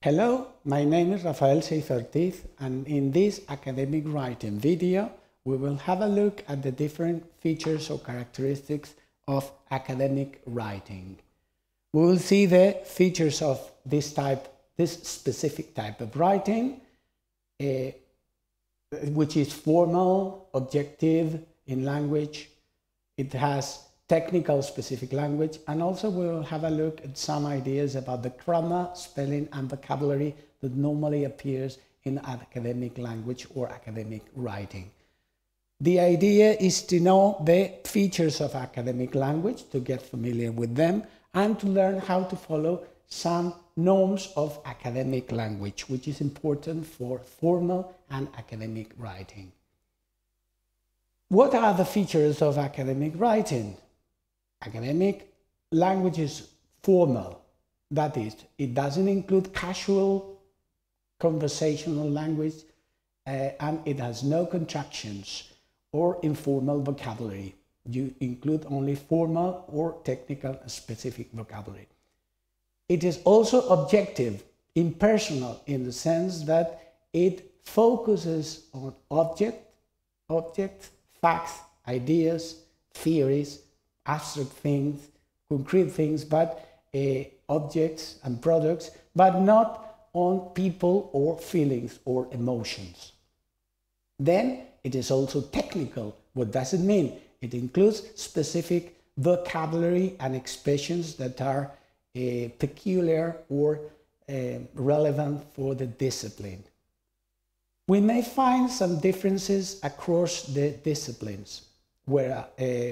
Hello, my name is Rafael Seiz Ortiz, and in this academic writing video, we will have a look at the different features or characteristics of academic writing. We will see the features of this specific type of writing, which is formal, objective in language. It has technical specific language, and also we will have a look at some ideas about the grammar, spelling, and vocabulary that normally appears in academic language or academic writing. The idea is to know the features of academic language, to get familiar with them, and to learn how to follow some norms of academic language, which is important for formal and academic writing. What are the features of academic writing? Academic language is formal, that is, it doesn't include casual conversational language, and it has no contractions or informal vocabulary. You include only formal or technical specific vocabulary. It is also objective, impersonal, in the sense that it focuses on objects, facts, ideas, theories, abstract things, concrete things, but objects and products, but not on people or feelings or emotions. Then it is also technical. What does it mean? It includes specific vocabulary and expressions that are peculiar or relevant for the discipline. We may find some differences across the disciplines, where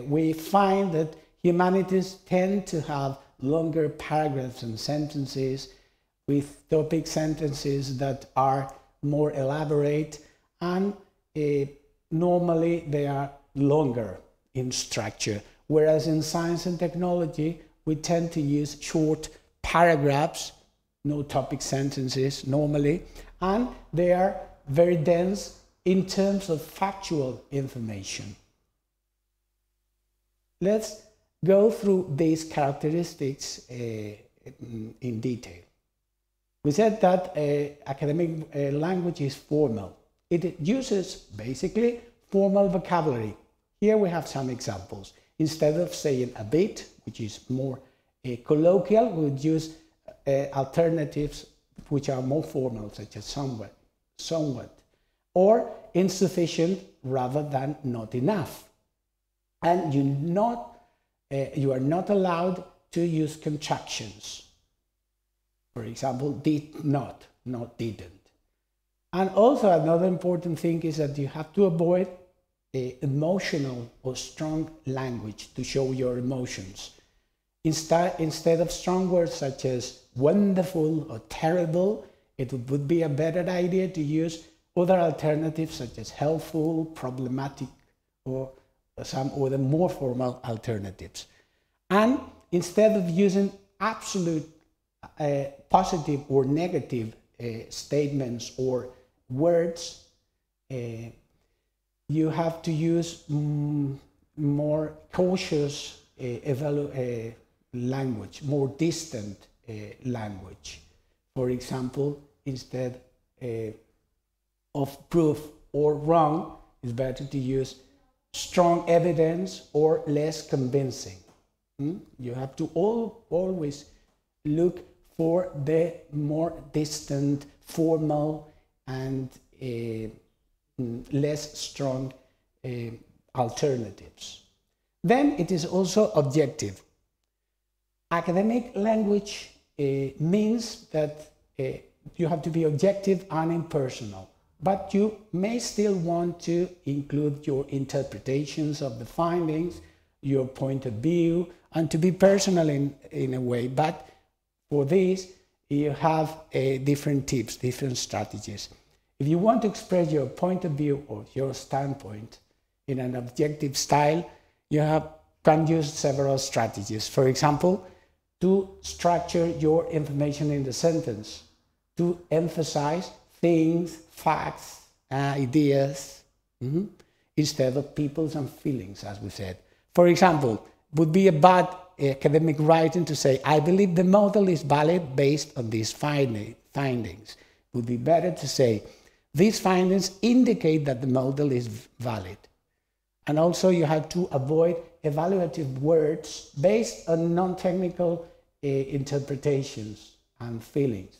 we find that humanities tend to have longer paragraphs and sentences with topic sentences that are more elaborate, and normally they are longer in structure, whereas in science and technology we tend to use short paragraphs, no topic sentences normally, and they are very dense in terms of factual information. Let's go through these characteristics in detail. We said that academic language is formal. It uses basically formal vocabulary. Here we have some examples. Instead of saying a bit, which is more colloquial, we would use alternatives which are more formal, such as somewhat, or insufficient rather than not enough. And you are not allowed to use contractions. For example, did not didn't. And also another important thing is that you have to avoid emotional or strong language to show your emotions. Instead of strong words such as wonderful or terrible, it would be a better idea to use other alternatives such as helpful, problematic, or some other more formal alternatives. And instead of using absolute positive or negative statements or words, you have to use more cautious language, more distant language. For example, instead of proof or wrong, it's better to use strong evidence or less convincing. You have to always look for the more distant, formal, and less strong alternatives. Then it is also objective. Academic language means that you have to be objective and impersonal, but you may still want to include your interpretations of the findings, your point of view, and to be personal in a way. But for this, you have different tips, different strategies. If you want to express your point of view or your standpoint in an objective style, you can use several strategies. For example, to structure your information in the sentence, to emphasize things, facts, ideas, instead of peoples and feelings, as we said. For example, would be a bad academic writing to say, I believe the model is valid based on these findings. It would be better to say, these findings indicate that the model is valid. And also you have to avoid evaluative words based on non-technical interpretations and feelings.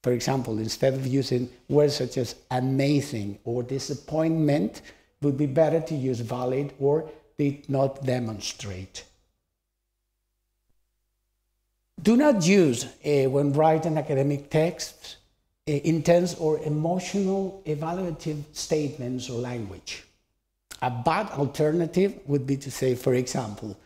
For example, instead of using words such as amazing or disappointment, it would be better to use valid or did not demonstrate. Do not use, when writing academic texts, intense or emotional evaluative statements or language. A bad alternative would be to say, for example,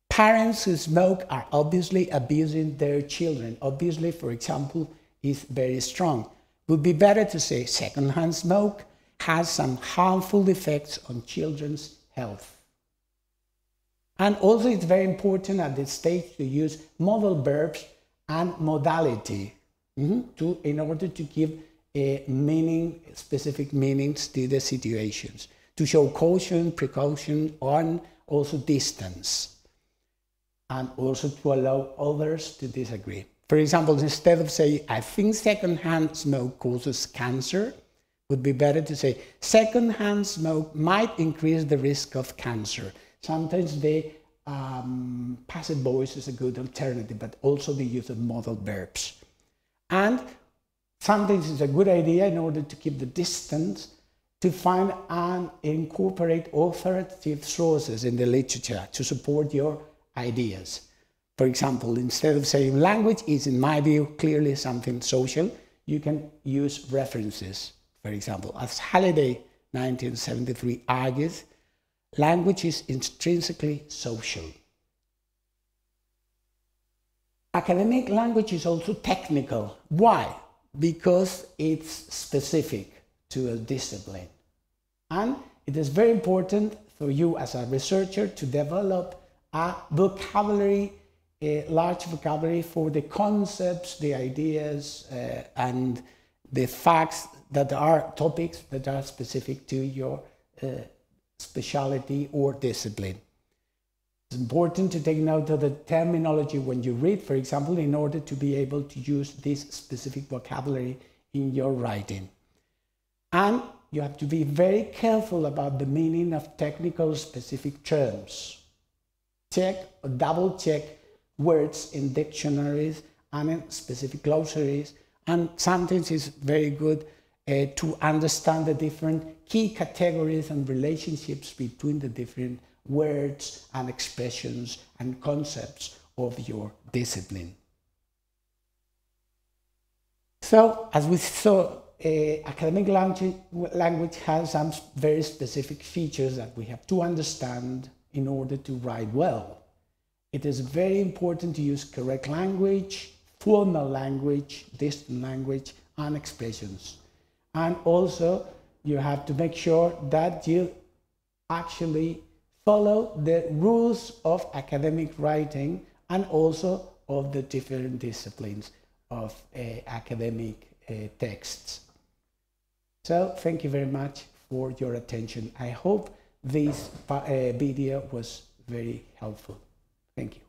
parents who smoke are obviously abusing their children. Obviously, for example, is very strong. It would be better to say secondhand smoke has some harmful effects on children's health. And also it's very important at this stage to use modal verbs and modality in order to give specific meanings to the situations, to show caution, precaution, and also distance, and also to allow others to disagree. For example, instead of saying, I think secondhand smoke causes cancer, would be better to say, secondhand smoke might increase the risk of cancer. Sometimes the passive voice is a good alternative, but also the use of modal verbs. And sometimes it's a good idea, in order to keep the distance, to find and incorporate authoritative sources in the literature to support your ideas. For example, instead of saying language is, in my view, clearly something social, you can use references. For example, as Halliday, 1973, argues, language is intrinsically social. Academic language is also technical. Why? Because it's specific to a discipline. And it is very important for you as a researcher to develop a vocabulary, a large vocabulary for the concepts, the ideas, and the facts that are topics that are specific to your specialty or discipline. It's important to take note of the terminology when you read, for example, in order to be able to use this specific vocabulary in your writing. And you have to be very careful about the meaning of technical specific terms. Check or double check words in dictionaries and in specific glossaries, and sometimes it's very good to understand the different key categories and relationships between the different words and expressions and concepts of your discipline. So, as we saw, academic language has some very specific features that we have to understand in order to write well. It is very important to use correct language, formal language, distant language, and expressions. And also, you have to make sure that you actually follow the rules of academic writing and also of the different disciplines of academic texts. So, thank you very much for your attention. I hope this video was very helpful. Thank you.